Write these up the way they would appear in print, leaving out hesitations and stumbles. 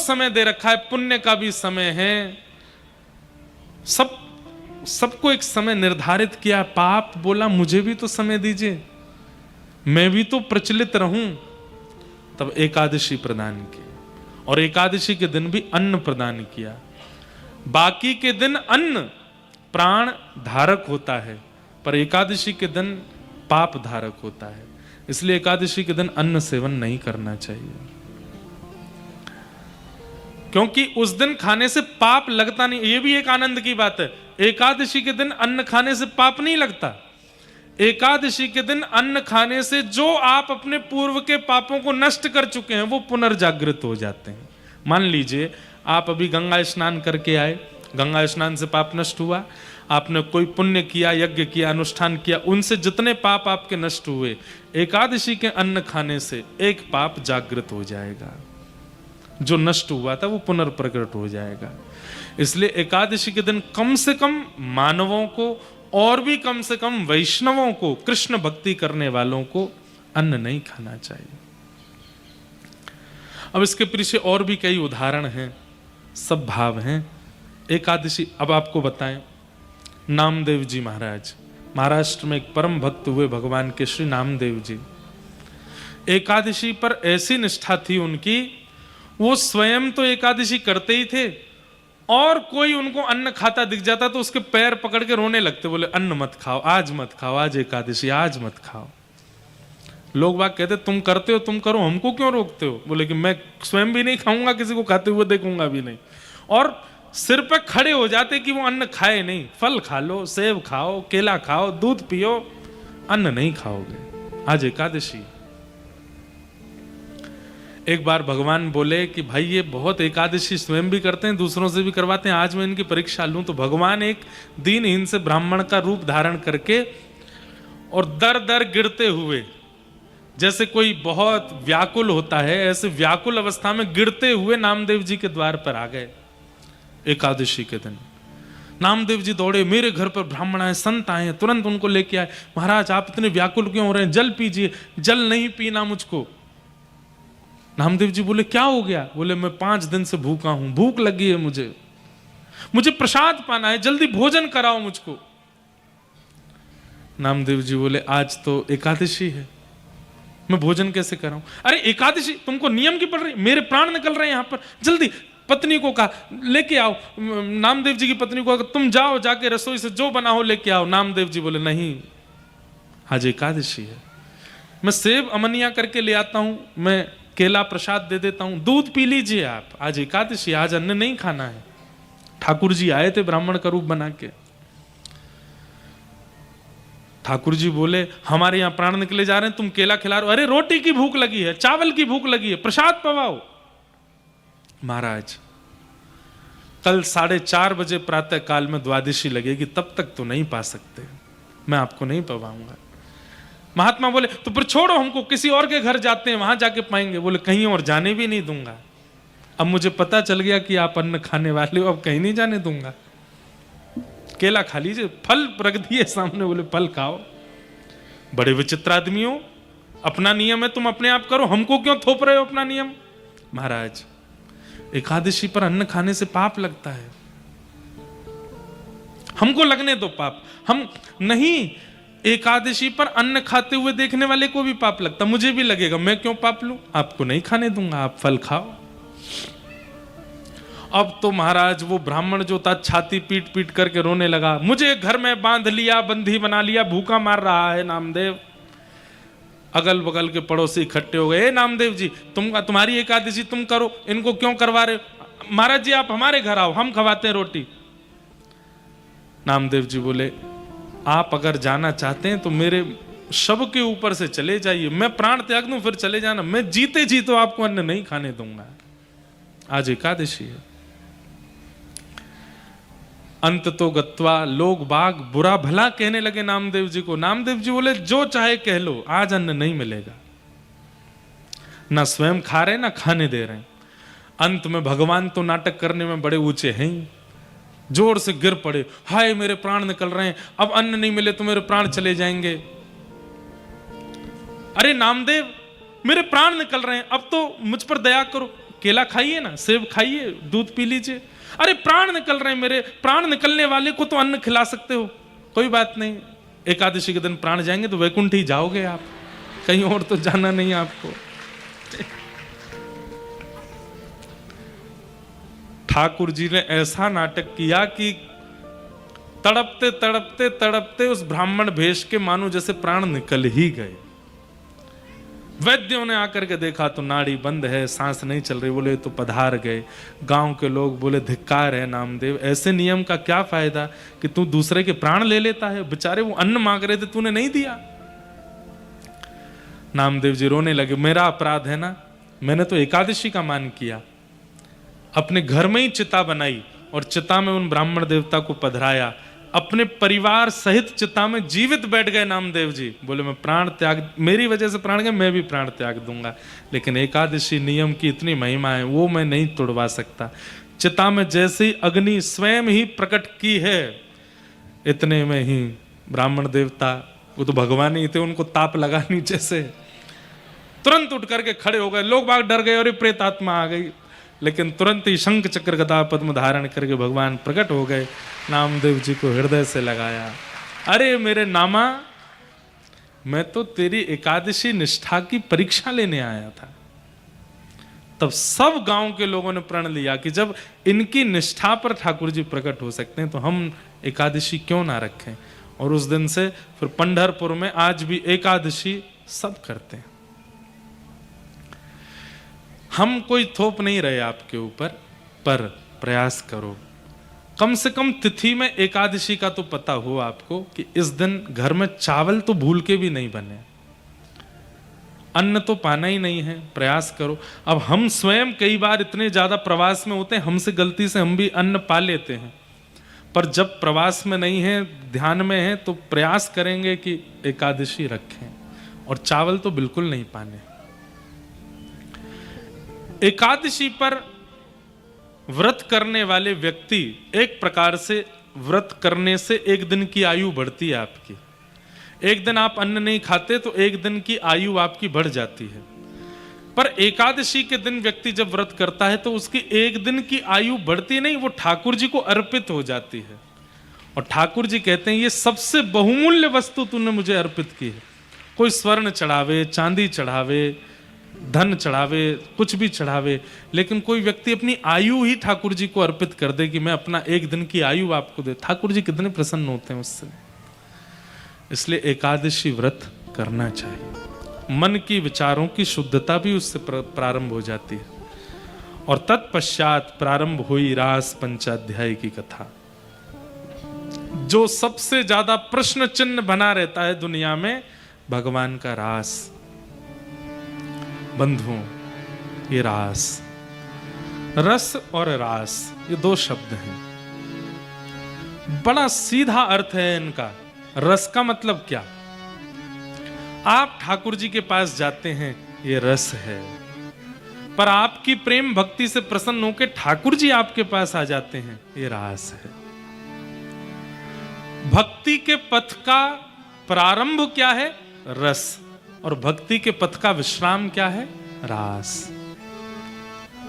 समय दे रखा है, पुण्य का भी समय है, सबको एक समय निर्धारित किया। पाप बोला मुझे भी तो समय दीजिए, मैं भी तो प्रचलित रहूं। तब एकादशी प्रदान की, और एकादशी के दिन भी अन्न प्रदान किया। बाकी के दिन अन्न प्राण धारक होता है, पर एकादशी के दिन पाप धारक होता है। इसलिए एकादशी के दिन अन्न सेवन नहीं करना चाहिए, क्योंकि उस दिन खाने से पाप लगता नहीं। ये भी एक आनंद की बात है, एकादशी के दिन अन्न खाने से पाप नहीं लगता। एकादशी के दिन अन्न खाने से जो आप अपने पूर्व के पापों को नष्ट कर चुके हैं वो पुनर्जागृत हो जाते हैं। मान लीजिए आप अभी गंगा स्नान करके आए, गंगा स्नान से पाप नष्ट हुआ, आपने कोई पुण्य किया, यज्ञ किया, अनुष्ठान किया, उनसे जितने पाप आपके नष्ट हुए, एकादशी के अन्न खाने से एक पाप जागृत हो जाएगा, जो नष्ट हुआ था वो पुनर्प्रकट हो जाएगा। इसलिए एकादशी के दिन कम से कम मानवों को और भी कम से कम वैष्णवों को, कृष्ण भक्ति करने वालों को अन्न नहीं खाना चाहिए। अब इसके पीछे और भी कई उदाहरण हैं, सब भाव हैं। एकादशी, अब आपको बताएं, नामदेव जी महाराज, महाराष्ट्र में एक परम भक्त हुए भगवान के श्री नामदेव जी। एकादशी पर ऐसी निष्ठा थी उनकी, वो स्वयं तो एकादशी करते ही थे, और कोई उनको अन्न खाता दिख जाता तो उसके पैर पकड़ के रोने लगते, बोले अन्न मत खाओ, आज मत खाओ, आज एकादशी, आज मत खाओ। लोग बाग कहते तुम करते हो तुम करो, हमको क्यों रोकते हो? बोले कि मैं स्वयं भी नहीं खाऊंगा, किसी को खाते हुए देखूंगा भी नहीं। और सिर पे खड़े हो जाते कि वो अन्न खाए नहीं। फल खा लो, सेब खाओ, केला खाओ, दूध पियो, अन्न नहीं खाओगे, आज एकादशी। एक बार भगवान बोले कि भाई ये बहुत एकादशी स्वयं भी करते हैं, दूसरों से भी करवाते हैं, आज मैं इनकी परीक्षा लूं। तो भगवान एक दीनहीन से ब्राह्मण का रूप धारण करके और दर दर गिरते हुए, जैसे कोई बहुत व्याकुल होता है, ऐसे व्याकुल अवस्था में गिरते हुए नामदेव जी के द्वार पर आ गए। एकादशी के दिन नामदेव जी दौड़े, मेरे घर पर ब्राह्मण आए, संत आए, तुरंत उनको लेके आए। महाराज आप इतने व्याकुल क्यों हो रहे हैं, जल पीजिए। जल नहीं पीना मुझको। नामदेव जी बोले क्या हो गया? बोले मैं 5 दिन से भूखा हूं, भूख लगी है मुझे प्रसाद पाना है, जल्दी भोजन कराओ मुझको। नामदेव जी बोले आज तो एकादशी है, मैं भोजन कैसे कराऊं? अरे एकादशी तुमको नियम की पड़ रही, मेरे प्राण निकल रहे हैं यहां पर, जल्दी। पत्नी को कहा लेके आओ, नामदेव जी की पत्नी को तुम जाओ, जाके रसोई से जो बना हो लेके आओ। नामदेव जी बोले नहीं, आज एकादशी है, मैं सेब अमनिया करके ले आता हूं, मैं केला प्रसाद दे देता हूं, दूध पी लीजिए आप, आज एकादशी, आज अन्न नहीं खाना है। ठाकुर जी आए थे ब्राह्मण का रूप बना के। ठाकुर जी बोले हमारे यहां प्राण निकले जा रहे हैं, तुम केला खिला रहे हो? अरे रोटी की भूख लगी है, चावल की भूख लगी है, प्रसाद पवाओ। महाराज कल 4:30 बजे प्रातः काल में द्वादशी लगेगी, तब तक तो नहीं पा सकते, मैं आपको नहीं पवाऊंगा। महात्मा बोले तो फिर छोड़ो हमको, किसी और के घर जाते हैं, वहां जाके पाएंगे। बोले कहीं और जाने भी नहीं दूंगा, अब मुझे पता चल गया कि आप अन्न खाने वाले हो, अब कहीं नहीं जाने दूंगा। केला खा लीजिए, फल रख दिए सामने, बोले फल खाओ। बड़े विचित्र आदमी हो, अपना नियम है तुम अपने आप करो, हमको क्यों थोप रहे हो अपना नियम? महाराज एकादशी पर अन्न खाने से पाप लगता है, हमको लगने दो पाप। हम नहीं, एकादशी पर अन्न खाते हुए देखने वाले को भी पाप लगता, मुझे भी लगेगा, मैं क्यों पाप लूं? आपको नहीं खाने दूंगा, आप फल खाओ। अब तो महाराज वो ब्राह्मण जो था छाती पीट पीट करके रोने लगा, मुझे घर में बांध लिया, बंदी बना लिया, भूखा मार रहा है नामदेव। अगल बगल के पड़ोसी इकट्ठे हो गए, नामदेव जी तुम्हारी एकादशी तुम करो, इनको क्यों करवा रहे हो? महाराज जी आप हमारे घर आओ, हम खवाते हैं रोटी। नामदेव जी बोले आप अगर जाना चाहते हैं तो मेरे शव के ऊपर से चले जाइए, मैं प्राण त्याग दूं फिर चले जाना, मैं जीते जी तो आपको अन्न नहीं खाने दूंगा, आज एकादशी है। अंत तो गत्वा लोग बाग बुरा भला कहने लगे नामदेव जी को। नामदेव जी बोले जो चाहे कह लो, आज अन्न नहीं मिलेगा। ना स्वयं खा रहे ना खाने दे रहे। अंत में भगवान तो नाटक करने में बड़े ऊंचे हैं, जोर से गिर पड़े, हाय मेरे प्राण निकल रहे हैं, अब अन्न नहीं मिले तो मेरे प्राण चले जाएंगे। अरे नामदेव मेरे प्राण निकल रहे हैं, अब तो मुझ पर दया करो। केला खाइए ना, सेब खाइए, दूध पी लीजिए। अरे प्राण निकल रहे हैं मेरे, प्राण निकलने वाले को तो अन्न खिला सकते हो, कोई बात नहीं। एकादशी के दिन प्राण जाएंगे तो वैकुंठ ही जाओगे आप, कहीं और तो जाना नहीं आपको। ठाकुर जी ने ऐसा नाटक किया कि तड़पते तड़पते तड़पते उस ब्राह्मण भेष के मानो जैसे प्राण निकल ही गए। वैद्यों ने आकर के देखा तो नाड़ी बंद है, सांस नहीं चल रही, बोले तो पधार गए। गांव के लोग बोले धिक्कार है नामदेव, ऐसे नियम का क्या फायदा कि तू दूसरे के प्राण ले लेता है, बेचारे वो अन्न मांग रहे थे तूने नहीं दिया। नामदेव जी रोने लगे, मेरा अपराध है ना, मैंने तो एकादशी का मान किया, अपने घर में ही चिता बनाई और चिता में उन ब्राह्मण देवता को पधराया, अपने परिवार सहित चिता में जीवित बैठ गए नामदेव जी। बोले मैं प्राण त्याग, मेरी वजह से प्राण गए, मैं भी प्राण त्याग दूंगा, लेकिन एकादशी नियम की इतनी महिमा है वो मैं नहीं तोड़वा सकता। चिता में जैसे ही अग्नि स्वयं ही प्रकट की है, इतने में ही ब्राह्मण देवता, वो तो भगवान ही थे, उनको ताप लगा नीचे से, तुरंत उठ करके खड़े हो गए। लोग बाग डर गए और प्रेत आत्मा आ गई, लेकिन तुरंत ही शंख चक्र गदा पद्म धारण करके भगवान प्रकट हो गए, नामदेव जी को हृदय से लगाया। अरे मेरे नामा, मैं तो तेरी एकादशी निष्ठा की परीक्षा लेने आया था। तब सब गांव के लोगों ने प्रण लिया कि जब इनकी निष्ठा पर ठाकुर जी प्रकट हो सकते हैं तो हम एकादशी क्यों ना रखें। और उस दिन से फिर पंढरपुर में आज भी एकादशी सब करते हैं। हम कोई थोप नहीं रहे आपके ऊपर, पर प्रयास करो, कम से कम तिथि में एकादशी का तो पता हो आपको कि इस दिन घर में चावल तो भूल के भी नहीं बने, अन्न तो पाना ही नहीं है, प्रयास करो। अब हम स्वयं कई बार इतने ज्यादा प्रवास में होते हैं, हमसे गलती से हम भी अन्न पा लेते हैं, पर जब प्रवास में नहीं है, ध्यान में है, तो प्रयास करेंगे कि एकादशी रखें और चावल तो बिल्कुल नहीं पाने। एकादशी पर व्रत करने वाले व्यक्ति, एक प्रकार से व्रत करने से एक दिन की आयु बढ़ती है आपकी। एक दिन आप अन्न नहीं खाते तो एक दिन की आयु आपकी बढ़ जाती है। पर एकादशी के दिन व्यक्ति जब व्रत करता है तो उसकी एक दिन की आयु बढ़ती नहीं, वो ठाकुर जी को अर्पित हो जाती है। और ठाकुर जी कहते हैं ये सबसे बहुमूल्य वस्तु तूने मुझे अर्पित की है। कोई स्वर्ण चढ़ावे, चांदी चढ़ावे, धन चढ़ावे, कुछ भी चढ़ावे, लेकिन कोई व्यक्ति अपनी आयु ही ठाकुर जी को अर्पित कर दे कि मैं अपना एक दिन की आयु आपको दे, ठाकुर जी कितने प्रसन्न होते हैं उससे। इसलिए एकादशी व्रत करना चाहिए। मन की विचारों की शुद्धता भी उससे प्रारंभ हो जाती है। और तत्पश्चात प्रारंभ हुई रास पंचाध्याय की कथा। जो सबसे ज्यादा प्रश्न चिन्ह बना रहता है दुनिया में, भगवान का रास। बंधुओं, ये रास, रस और रास, ये दो शब्द हैं, बड़ा सीधा अर्थ है इनका। रस का मतलब क्या? आप ठाकुर जी के पास जाते हैं, ये रस है। पर आपकी प्रेम भक्ति से प्रसन्न होकर ठाकुर जी आपके पास आ जाते हैं, ये रास है। भक्ति के पथ का प्रारंभ क्या है? रस। और भक्ति के पथ का विश्राम क्या है? रास।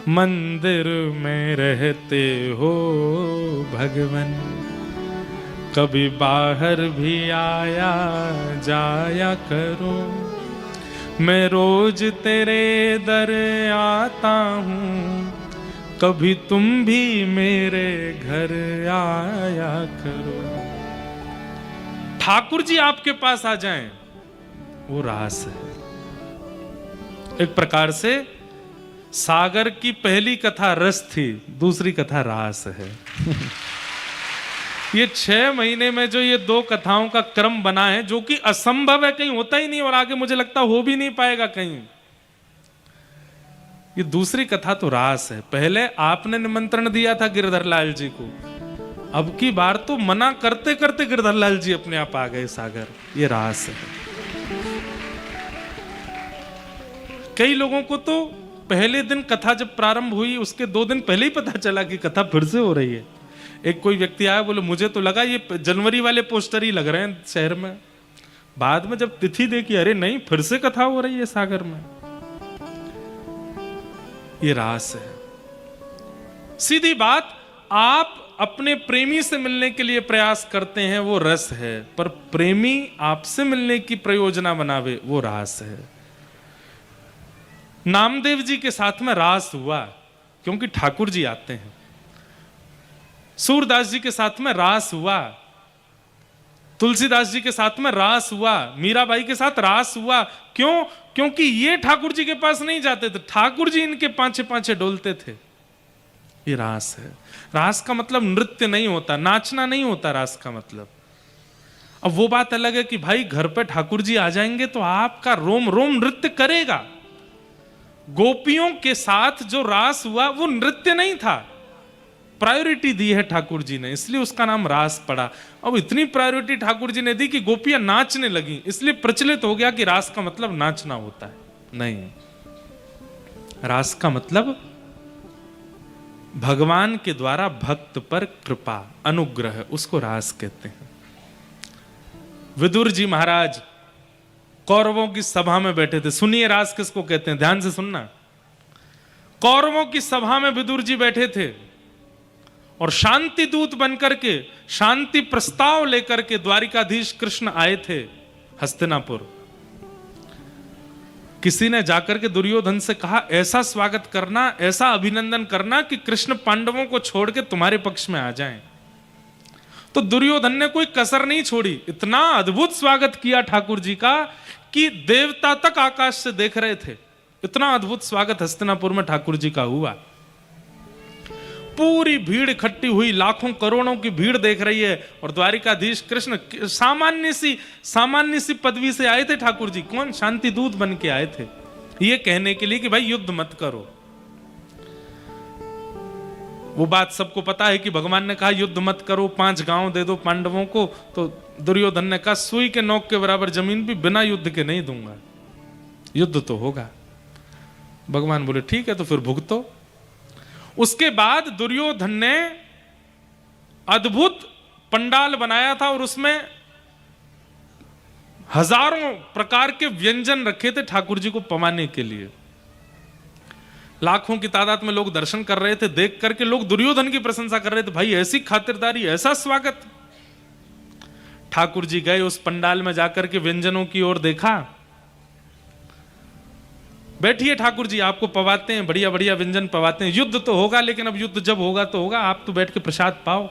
मंदिर में रहते हो भगवन, कभी बाहर भी आया जाया करो। मैं रोज तेरे दर आता हूँ, कभी तुम भी मेरे घर आया करो। ठाकुर जी आपके पास आ जाएं, वो रास है। एक प्रकार से सागर की पहली कथा रस थी, दूसरी कथा रास है। ये 6 महीने में जो ये 2 कथाओं का क्रम बना है, जो कि असंभव है, कहीं होता ही नहीं और आगे मुझे लगता हो भी नहीं पाएगा कहीं। ये दूसरी कथा तो रास है। पहले आपने निमंत्रण दिया था गिरधर लाल जी को, अब की बार तो मना करते करते गिरधर लाल जी अपने आप आ गए सागर। ये रास है। कई लोगों को तो पहले दिन कथा जब प्रारंभ हुई उसके 2 दिन पहले ही पता चला कि कथा फिर से हो रही है। एक कोई व्यक्ति आया, बोले मुझे तो लगा ये जनवरी वाले पोस्टर ही लग रहे हैं शहर में। बाद में जब तिथि देखी, अरे नहीं, फिर से कथा हो रही है सागर में। ये रास है। सीधी बात, आप अपने प्रेमी से मिलने के लिए प्रयास करते हैं, वो रस है, पर प्रेमी आपसे मिलने की प्रयोजना बनावे, वो रास है। नामदेव जी के साथ में रास हुआ क्योंकि ठाकुर जी आते हैं। सूरदास जी के साथ में रास हुआ, तुलसीदास जी के साथ में रास हुआ, मीराबाई के साथ रास हुआ। क्यों? क्योंकि ये ठाकुर जी के पास नहीं जाते थे, ठाकुर जी इनके पांचे पांचे डोलते थे। ये रास है। रास का मतलब नृत्य नहीं होता, नाचना नहीं होता रास का मतलब। अब वो बात अलग है कि भाई घर पे ठाकुर जी आ जाएंगे तो आपका रोम रोम नृत्य करेगा। गोपियों के साथ जो रास हुआ वो नृत्य नहीं था, प्रायोरिटी दी है ठाकुर जी ने, इसलिए उसका नाम रास पड़ा। अब इतनी प्रायोरिटी ठाकुर जी ने दी कि गोपियां नाचने लगी, इसलिए प्रचलित हो गया कि रास का मतलब नाचना होता है। नहीं, रास का मतलब भगवान के द्वारा भक्त पर कृपा, अनुग्रह, उसको रास कहते हैं। विदुर जी महाराज कौरवों की सभा में बैठे थे। सुनिए रास किसको कहते हैं, ध्यान से सुनना। कौरवों की सभा में विदुर जी बैठे थे और शांति दूत बनकर के, शांति प्रस्ताव लेकर के द्वारिकाधीश कृष्ण आए थे हस्तिनापुर। किसी ने जाकर के दुर्योधन से कहा, ऐसा स्वागत करना, ऐसा अभिनंदन करना कि कृष्ण पांडवों को छोड़ के तुम्हारे पक्ष में आ जाएं। तो दुर्योधन ने कोई कसर नहीं छोड़ी, इतना अद्भुत स्वागत किया ठाकुर जी का कि देवता तक आकाश से देख रहे थे। इतना अद्भुत स्वागत हस्तिनापुर में ठाकुर जी का हुआ। पूरी भीड़ इकट्ठी हुई, लाखों करोड़ों की भीड़ देख रही है, और द्वारिकाधीश कृष्ण सामान्य सी पदवी से आए थे ठाकुर जी। कौन? शांति दूत बन के आए थे, ये कहने के लिए कि भाई युद्ध मत करो। वो बात सबको पता है कि भगवान ने कहा युद्ध मत करो, 5 गांव दे दो पांडवों को। तो दुर्योधन ने कहा सुई के नोक के बराबर जमीन भी बिना युद्ध के नहीं दूंगा, युद्ध तो होगा। भगवान बोले ठीक है, तो फिर भुगतो। उसके बाद दुर्योधन ने अद्भुत पंडाल बनाया था और उसमें हजारों प्रकार के व्यंजन रखे थे ठाकुर जी को पवाने के लिए। लाखों की तादाद में लोग दर्शन कर रहे थे, देख करके लोग दुर्योधन की प्रशंसा कर रहे थे, भाई ऐसी खातिरदारी, ऐसा स्वागत। ठाकुर जी गए उस पंडाल में जाकर के व्यंजनों की ओर देखा। बैठिए ठाकुर जी, आपको पवाते हैं, बढ़िया बढ़िया व्यंजन पवाते हैं। युद्ध तो होगा, लेकिन अब युद्ध जब होगा तो होगा, आप तो बैठ के प्रसाद पाओ।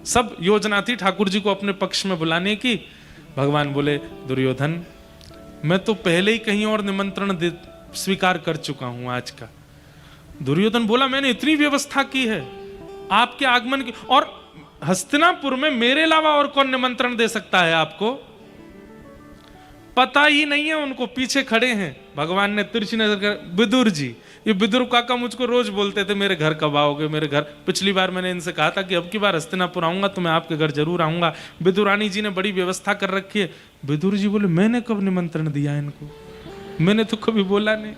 सब योजना थी ठाकुर जी को अपने पक्ष में बुलाने की। भगवान बोले दुर्योधन, मैं तो पहले ही कहीं और निमंत्रण स्वीकार कर चुका हूं आज का। दुर्योधन बोला मैंने इतनी व्यवस्था की है आपके आगमन की, और हस्तिनापुर में मेरे अलावा और कौन निमंत्रण दे सकता है आपको? पता ही नहीं है उनको, पीछे खड़े हैं। भगवान ने तिरछी नजर कर, विदुर जी, ये विदुर काका मुझको रोज बोलते थे मेरे घर कब आओगे, मेरे घर। पिछली बार मैंने इनसे कहा था कि अब की बार हस्तिनापुर आऊंगा तो मैं आपके घर जरूर आऊंगा, विदुरानी जी ने बड़ी व्यवस्था कर रखी है। विदुर जी बोले मैंने कब निमंत्रण दिया इनको, मैंने तो कभी बोला नहीं।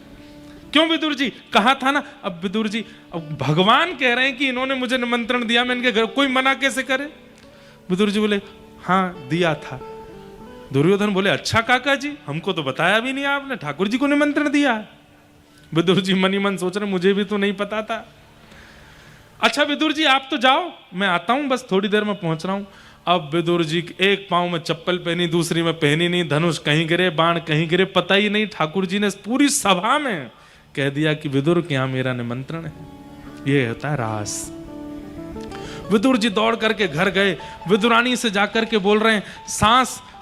क्यों विदुर जी? कहा था ना। अब विदुर जी, अब भगवान कह रहे हैं कि इन्होंने मुझे निमंत्रण दिया, मैं इनके घर, कोई मना कैसे करे? विदुर जी बोले हाँ दिया था। दुर्योधन बोले अच्छा काका जी, हमको तो बताया भी नहीं आपने, ठाकुर जी को निमंत्रण दिया। विदुर जी मनी मन सोच रहे मुझे भी तो नहीं पता था। अच्छा विदुर जी आप तो जाओ, मैं आता हूं, बस थोड़ी देर में पहुंच रहा हूं। अब विदुर जी एक पांव में चप्पल पहनी, दूसरी में पहनी नहीं, धनुष कहीं गिरे, बाण कहीं गिरे, पता ही नहीं। ठाकुर जी ने पूरी सभा में कह दिया कि विदुर के यहां मेरा निमंत्रण है। ये होता है रास। विदुर जी दौड़ करके घर गए, विदुरानी से जाकर के बोल रहे हैं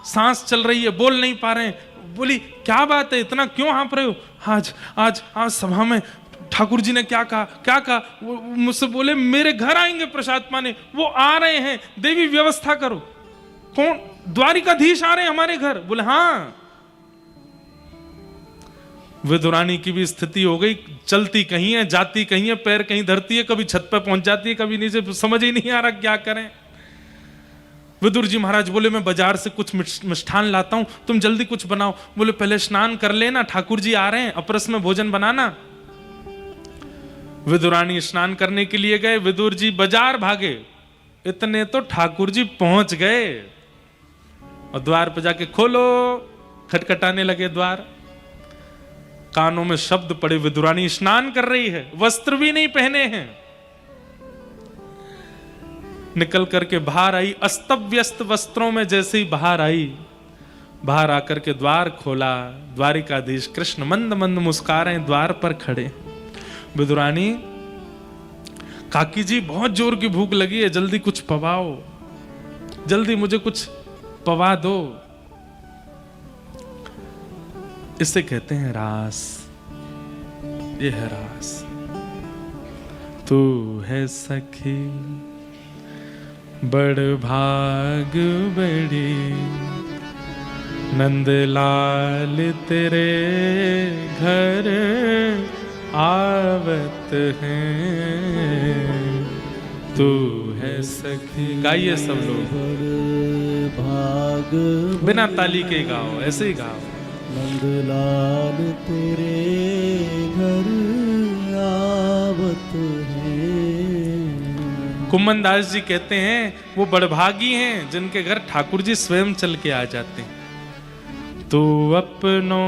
सांस चल रही है, बोल नहीं पा रहे हैं। बोली क्या बात है, इतना क्यों हाँप रहे हो? आज सभा में ठाकुर जी ने क्या कहा? वो मुझसे बोले मेरे घर आएंगे प्रसाद पाने, वो आ रहे हैं, देवी व्यवस्था करो। कौन? द्वारिकाधीश आ रहे हैं हमारे घर। बोले हाँ। विदुरानी की भी स्थिति हो गई, चलती कहीं है, जाती कहीं है, पैर कहीं धरती है, कभी छत पे पहुंच जाती है, कभी नीचे, समझ ही नहीं आ रहा क्या करें। विदुर जी महाराज बोले मैं बाजार से कुछ मिष्ठान लाता हूं, तुम जल्दी कुछ बनाओ। बोले पहले स्नान कर लेना, ठाकुर जी आ रहे हैं, अपरस में भोजन बनाना। विदुरानी स्नान करने के लिए गए, विदुर जी बाजार भागे। इतने तो ठाकुर जी पहुंच गए और द्वार पर जाके खोलो, खटखटाने लगे द्वार। कानों में शब्द पड़े, विदुरानी स्नान कर रही है, वस्त्र भी नहीं पहने हैं, निकल करके बाहर आई, अस्त व्यस्त वस्त्रों में जैसे ही बाहर आई, बाहर आकर के द्वार खोला, द्वारिकाधीश कृष्ण मंद मंद मुस्कुरा रहे हैं, द्वार पर खड़े। विदुरानी, काकी जी बहुत जोर की भूख लगी है, जल्दी कुछ पवाओ, जल्दी मुझे कुछ पवा दो। इसे कहते हैं रास, ये है रास। तू है सखी बड़ भाग बड़ी, नंदलाल तेरे घर आवत हैं। तू है सखी, गाइए सब लोग, भाग बिना ताली के गाओ, ऐसे ही गाओ। नंदलाल तेरे घर आवत है। कुम्मन दास जी कहते हैं वो बड़भागी हैं जिनके घर ठाकुर जी स्वयं चल के आ जाते हैं। तू अपनो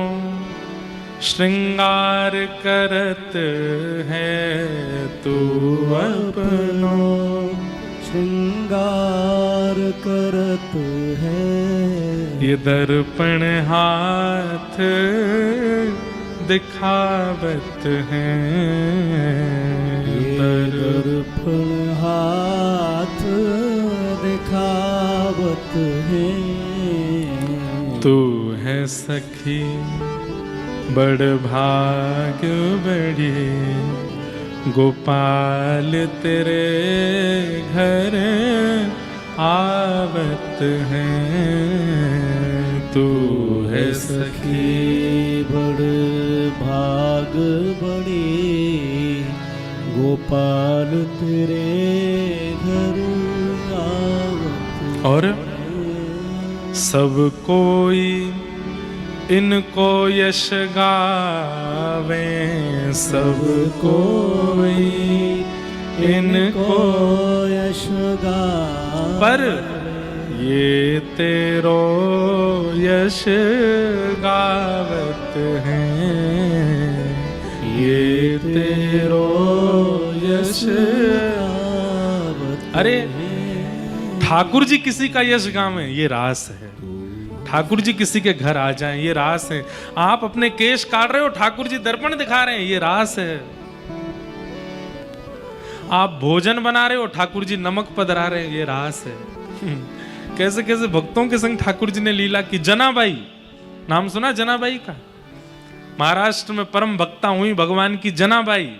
श्रृंगार करत है, तू अपनो श्रृंगार करत है। ये दर्पण हाथ दिखावत है, ये दर्पण हाथ दिखावत है। तू है सखी बड़ भाग बड़ी, गोपाल तेरे घर आवत हैं। तू है सखी बड़ भाग बड़ी, गोपाल तेरे घर आवत। और सब कोई इनको यश गावे, सब कोई इनको यश गावे। पर ये तेरो यश गावत हैं, ये तेरो यश गावत। अरे ठाकुर जी किसी का यश गावें, ये रास है। ठाकुर जी किसी के घर आ जाएं, ये रास है। आप अपने केश काट रहे हो, ठाकुर जी दर्पण दिखा रहे हैं, ये रास है। आप भोजन बना रहे हो, ठाकुर जी नमक पधरा रहे हैं, ये रास है। कैसे कैसे भक्तों के संग ठाकुर जी ने लीला की। जनाबाई, नाम सुना जनाबाई का? महाराष्ट्र में परम भक्ता हुई भगवान की जनाबाई।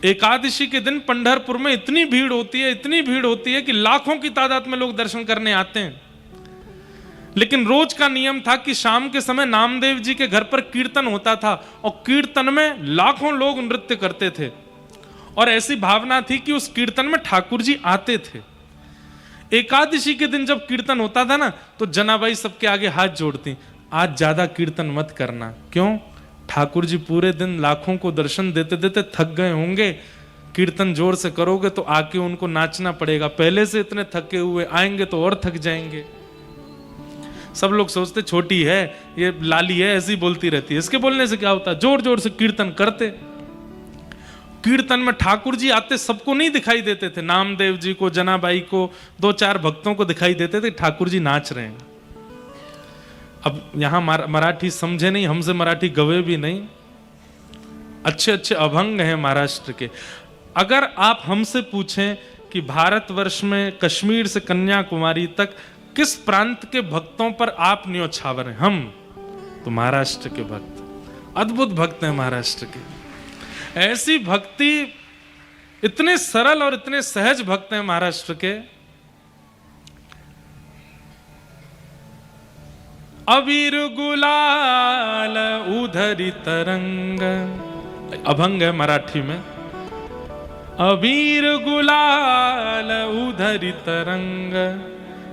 एकादशी के दिन पंढरपुर में इतनी भीड़ होती है, इतनी भीड़ होती है कि लाखों की तादाद में लोग दर्शन करने आते हैं। लेकिन रोज का नियम था कि शाम के समय नामदेव जी के घर पर कीर्तन होता था और कीर्तन में लाखों लोग नृत्य करते थे और ऐसी भावना थी कि उस कीर्तन में ठाकुर जी आते थे। एकादशी के दिन जब कीर्तन होता था ना, तो जनाबाई सबके आगे हाथ जोड़ती, आज ज्यादा कीर्तन मत करना। क्यों? ठाकुर जी पूरे दिन लाखों को दर्शन देते देते थक गए होंगे, कीर्तन जोर से करोगे तो आके उनको नाचना पड़ेगा, पहले से इतने थके हुए आएंगे तो और थक जाएंगे। सब लोग सोचते छोटी है, ये लाली है, ऐसी बोलती रहती है, इसके बोलने से क्या होता। जोर जोर से कीर्तन करते। कीर्तन में ठाकुर जी आते, सबको नहीं दिखाई देते थे, नामदेव जी को, जनाबाई को, 2-4 भक्तों को दिखाई देते थे ठाकुर जी नाच रहे हैं। अब यहां मराठी समझे नहीं, हमसे मराठी गवे भी नहीं, अच्छे अच्छे अभंग हैं महाराष्ट्र के। अगर आप हमसे पूछें कि भारतवर्ष में कश्मीर से कन्याकुमारी तक किस प्रांत के भक्तों पर आप न्योछावर हैं, हम तो महाराष्ट्र के भक्त, अद्भुत भक्त हैं महाराष्ट्र के। ऐसी भक्ति, इतने सरल और इतने सहज भक्त हैं महाराष्ट्र के। अबीर गुलाल उधरी तरंग, अभंग है मराठी में। अबीर गुलाल उधरी तरंग,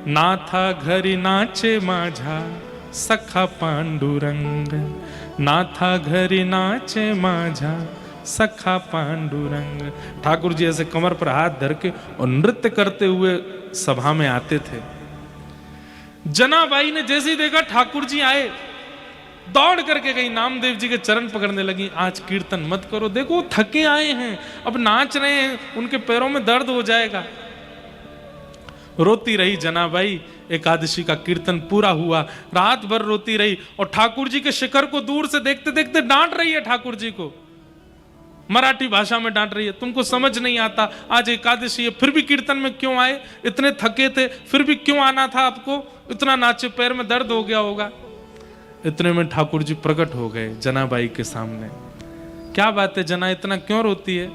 नाथा घरी नाचे माझा सखा पांडुरंग। नाथा घरी नाचे माझा सखा पांडुरंग। ठाकुर जी ऐसे कमर पर हाथ धर के और नृत्य करते हुए सभा में आते थे। जनाबाई ने जैसे ही देखा ठाकुर जी आए, दौड़ करके गई, नामदेव जी के चरण पकड़ने लगी। आज कीर्तन मत करो, देखो थके आए हैं, अब नाच रहे हैं, उनके पैरों में दर्द हो जाएगा। रोती रही जनाबाई। एकादशी का कीर्तन पूरा हुआ, रात भर रोती रही और ठाकुर जी के शिखर को दूर से देखते देखते डांट रही है ठाकुर जी को, मराठी भाषा में डांट रही है, तुमको समझ नहीं आता, आज एकादशी है फिर भी कीर्तन में क्यों आए, इतने थके थे फिर भी क्यों आना था आपको, इतना नाचे पैर में दर्द हो गया होगा। इतने में ठाकुर जी प्रकट हो गए जनाबाई के सामने। क्या बात है जना, इतना क्यों रोती है,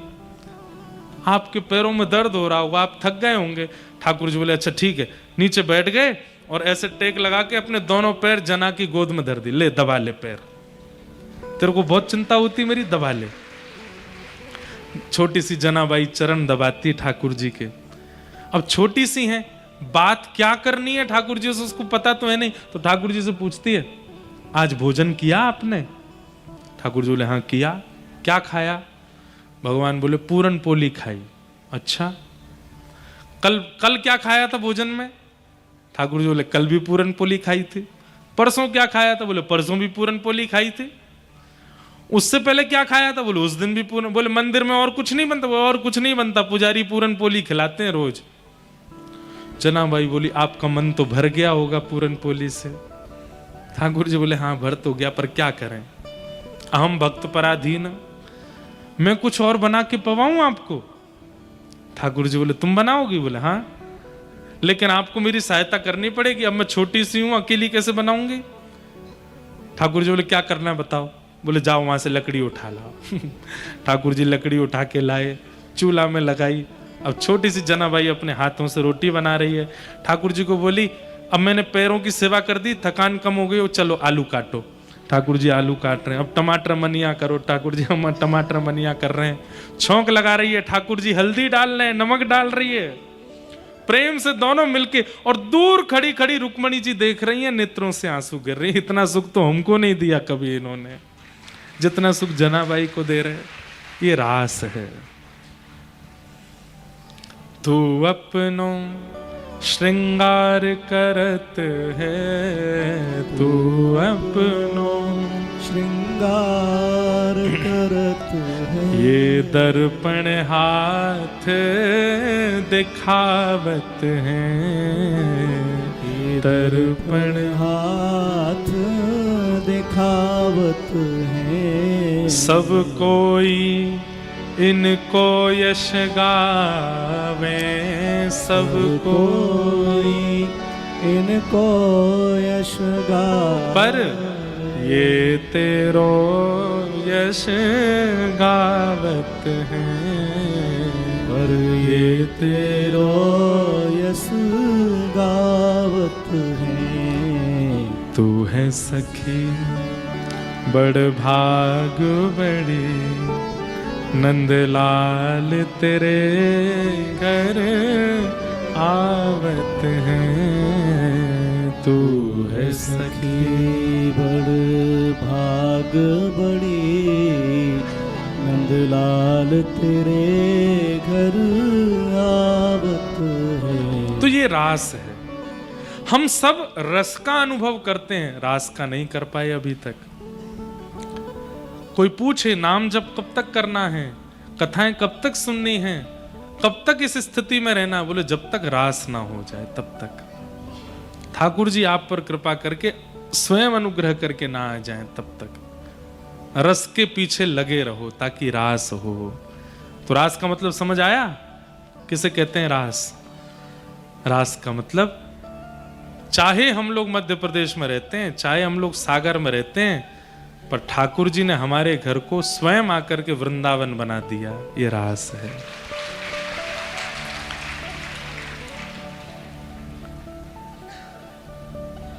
आपके पैरों में दर्द हो रहा होगा, आप थक गए होंगे। ठाकुर जी बोले अच्छा ठीक है, नीचे बैठ गए और ऐसे टेक लगा के अपने दोनों पैर जना की गोद में धर दी, ले दबा ले पैर, तेरे को बहुत चिंता होती मेरी, दबा ले। छोटी सी जनाबाई चरण दबाती ठाकुर जी के। अब छोटी सी है, बात क्या करनी है ठाकुर जी से उसको पता तो है नहीं, तो ठाकुर जी से पूछती है आज भोजन किया आपने? ठाकुर जी बोले हाँ किया। क्या खाया? भगवान बोले पूरन पोली खाई। अच्छा, कल क्या खाया था भोजन में? ठाकुर जी बोले कल भी पूरन पोली खाई थी। परसों क्या खाया था? बोले परसों भी पूरन पोली खाई थी। उससे पहले क्या खाया था? बोले उस दिन भी पूरन। बोले मंदिर में और कुछ नहीं बनता? और कुछ नहीं बनता, पुजारी पूरन पोली खिलाते हैं रोज। जनाबाई बोली आपका मन तो भर गया होगा पूरन पोली से। ठाकुर जी बोले हाँ भर तो गया, पर क्या करें, अहम भक्त पराधीन, मैं कुछ और बना के पवाऊं आपको? ठाकुर जी बोले तुम बनाओगी? बोले हाँ, लेकिन आपको मेरी सहायता करनी पड़ेगी, अब मैं छोटी सी हूं, अकेली कैसे बनाऊंगी? ठाकुर जी बोले क्या करना है बताओ? बोले जाओ वहां से लकड़ी उठा लाओ। ठाकुर जी लकड़ी उठा के लाए, चूल्हा में लगाई। अब छोटी सी जनाबाई अपने हाथों से रोटी बना रही है। ठाकुर जी को बोली अब मैंने पैरों की सेवा कर दी, थकान कम हो गई, चलो आलू काटो। ठाकुर जी आलू काट रहे हैं। अब टमाटर मनिया करो। ठाकुर जी हम टमाटर मनिया कर रहे हैं। छौंक लगा रही है ठाकुर जी, हल्दी डाल रहे हैं, नमक डाल रही है, प्रेम से दोनों मिलके। और दूर खड़ी खड़ी रुक्मणी जी देख रही हैं, नेत्रों से आंसू गिर रहे हैं। इतना सुख तो हमको नहीं दिया कभी इन्होंने जितना सुख जनाबाई को दे रहे। ये रास है। तू अपनों श्रृंगार करत है, तू अपनों श्रृंगार करत है, ये दर्पण हाथ दिखावत है, ये दर्पण हाथ दिखावत है। सब कोई इनको यश गावे, सब कोई इनको यश गावे, पर ये तेरो यश गावत है, पर ये तेरो यश गावत है। तू है सखी बड़ भाग बड़ी, नंदलाल तेरे घर आवत है। तू है सखी बड़ भाग बड़ी, नंदलाल तेरे घर आवत है। तो ये रास है। हम सब रस का अनुभव करते हैं, रास का नहीं कर पाए अभी तक। कोई पूछे नाम जप कब तक करना है, कथाएं कब तक सुननी है, कब तक इस स्थिति में रहना? बोले जब तक रास ना हो जाए तब तक। ठाकुर जी आप पर कृपा करके स्वयं अनुग्रह करके ना आ जाएं तब तक रस के पीछे लगे रहो ताकि रास हो। तो रास का मतलब समझ आया? किसे कहते हैं रास? रास का मतलब चाहे हम लोग मध्य प्रदेश में रहते हैं, चाहे हम लोग सागर में रहते हैं, पर ठाकुर जी ने हमारे घर को स्वयं आकर के वृंदावन बना दिया। ये रास है।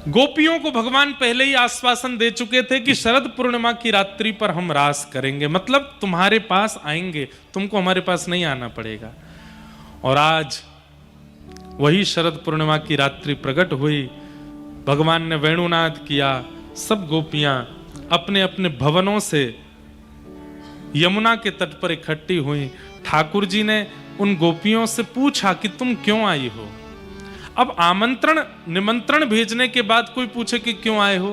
गोपियों को भगवान पहले ही आश्वासन दे चुके थे कि शरद पूर्णिमा की रात्रि पर हम रास करेंगे, मतलब तुम्हारे पास आएंगे, तुमको हमारे पास नहीं आना पड़ेगा। और आज वही शरद पूर्णिमा की रात्रि प्रकट हुई। भगवान ने वेणुनाद किया, सब गोपियां अपने अपने भवनों से यमुना के तट पर इकट्ठी हुई। ठाकुर जी ने उन गोपियों से पूछा कि तुम क्यों आई हो? अब आमंत्रण निमंत्रण भेजने के बाद कोई पूछे कि क्यों आए हो,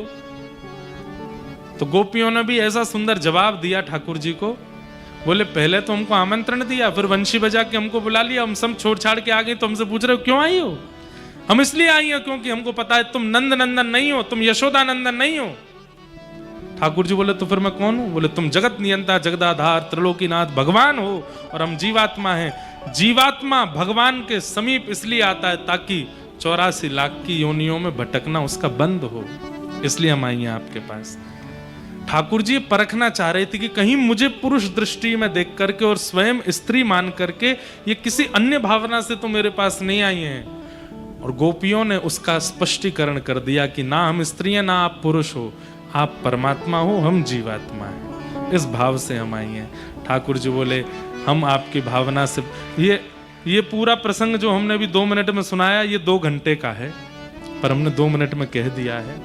तो गोपियों ने भी ऐसा सुंदर जवाब दिया ठाकुर जी को। बोले पहले तो हमको आमंत्रण दिया, फिर वंशी बजा के हमको बुला लिया, हम सब छोड़ छाड़ के आ गए, तो हमसे पूछ रहे हो क्यों आई हो। हम इसलिए आई हो क्योंकि हमको पता है तुम नंद नंदन नहीं हो, तुम यशोदा नंदन नहीं हो। ठाकुर जी बोले तो फिर मैं कौन हूं। बोले तुम जगत नियंता जगदाधार त्रिलोकीनाथ भगवान हो और हम जीवात्मा हैं। जीवात्मा भगवान के समीप इसलिए आता है ताकि 84 लाख की योनियों में भटकना उसका बंद हो, इसलिए हम आई हैं आपके पास। ठाकुर जी परखना चाह रहे थे कि कहीं मुझे पुरुष दृष्टि में देख करके और स्वयं स्त्री मान करके ये किसी अन्य भावना से तो मेरे पास नहीं आई हैं। और गोपियों ने उसका स्पष्टीकरण कर दिया कि ना हम स्त्री हैं ना आप पुरुष हो, आप परमात्मा हो, हम जीवात्मा हैं। इस भाव से हम आई हैं। ठाकुर जी बोले हम आपकी भावना से, ये पूरा प्रसंग जो हमने अभी 2 मिनट में सुनाया ये 2 घंटे का है, पर हमने 2 मिनट में कह दिया है।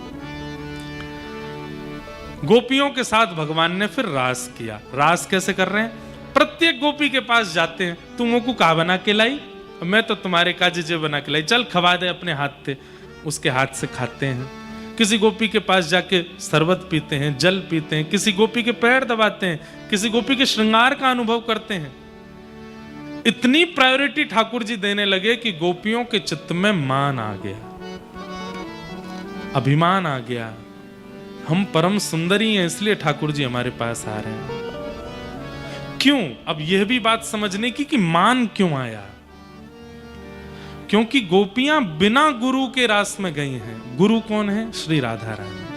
गोपियों के साथ भगवान ने फिर रास किया। रास कैसे कर रहे हैं? प्रत्येक गोपी के पास जाते हैं, तुम को का बना के लाई, मैं तो तुम्हारे काजे बना के लाई, चल खवा दे अपने हाथ से। उसके हाथ से खाते हैं। किसी गोपी के पास जाके शरबत पीते हैं, जल पीते हैं, किसी गोपी के पैर दबाते हैं, किसी गोपी के श्रृंगार का अनुभव करते हैं। इतनी प्रायोरिटी ठाकुर जी देने लगे कि गोपियों के चित्त में मान आ गया, अभिमान आ गया। हम परम सुंदरी हैं इसलिए ठाकुर जी हमारे पास आ रहे हैं। क्यों? अब यह भी बात समझने की कि मान क्यों आया। क्योंकि गोपियां बिना गुरु के रास में गई हैं। गुरु कौन है? श्री राधा रानी।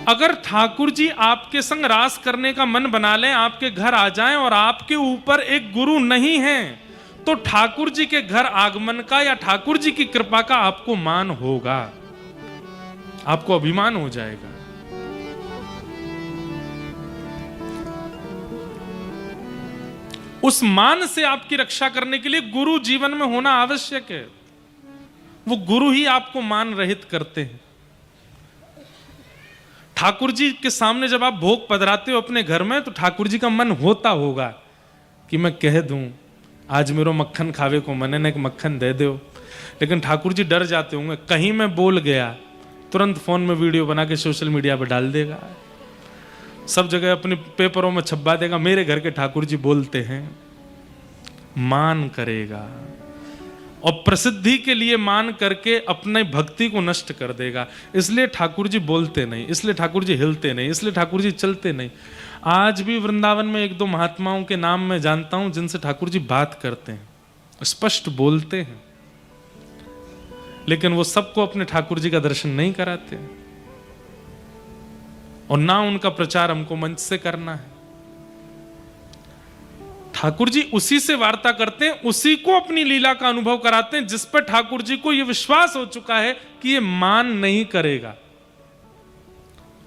अगर ठाकुर जी आपके संग रास करने का मन बना लें, आपके घर आ जाएं और आपके ऊपर एक गुरु नहीं है, तो ठाकुर जी के घर आगमन का या ठाकुर जी की कृपा का आपको मान होगा, आपको अभिमान हो जाएगा। उस मान से आपकी रक्षा करने के लिए गुरु जीवन में होना आवश्यक है। वो गुरु ही आपको मान रहित करते हैं। ठाकुर जी के सामने जब आप भोग पधराते हो अपने घर में, तो ठाकुर जी का मन होता होगा कि मैं कह दूं आज मेरो मक्खन खावे को मन है, ना एक मक्खन दे दो। लेकिन ठाकुर जी डर जाते होंगे कहीं मैं बोल गया, तुरंत फोन में वीडियो बना के सोशल मीडिया पर डाल देगा, सब जगह अपने पेपरों में छपवा देगा, मेरे घर के ठाकुर जी बोलते हैं। मान करेगा और प्रसिद्धि के लिए मान करके अपने भक्ति को नष्ट कर देगा। इसलिए ठाकुर जी बोलते नहीं, इसलिए ठाकुर जी हिलते नहीं, इसलिए ठाकुर जी चलते नहीं। आज भी वृंदावन में 1-2 महात्माओं के नाम मैं जानता हूं जिनसे ठाकुर जी बात करते हैं, स्पष्ट बोलते हैं, लेकिन वो सबको अपने ठाकुर जी का दर्शन नहीं कराते और ना उनका प्रचार हमको मंच से करना है। ठाकुर जी उसी से वार्ता करते हैं, उसी को अपनी लीला का अनुभव कराते हैं जिस पर ठाकुर जी को यह विश्वास हो चुका है कि ये मान नहीं करेगा।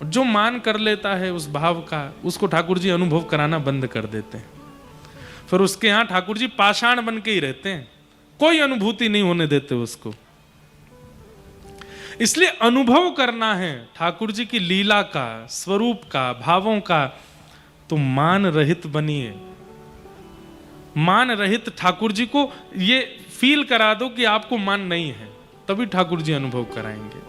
जो मान कर लेता है उस भाव का, उसको ठाकुर जी अनुभव कराना बंद कर देते हैं। फिर उसके यहां ठाकुर जी पाषाण बन के ही रहते हैं, कोई अनुभूति नहीं होने देते उसको। इसलिए अनुभव करना है ठाकुर जी की लीला का, स्वरूप का, भावों का, तो मान रहित बनिए। मान रहित ठाकुर जी को ये फील करा दो कि आपको मान नहीं है, तभी ठाकुर जी अनुभव कराएंगे।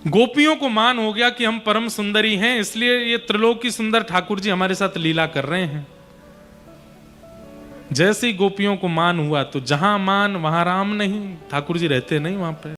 गोपियों को मान हो गया कि हम परम सुंदरी हैं, इसलिए ये त्रिलोकी सुंदर ठाकुर जी हमारे साथ लीला कर रहे हैं। जैसे ही गोपियों को मान हुआ तो जहां मान वहां राम नहीं, ठाकुर जी रहते नहीं वहां पे।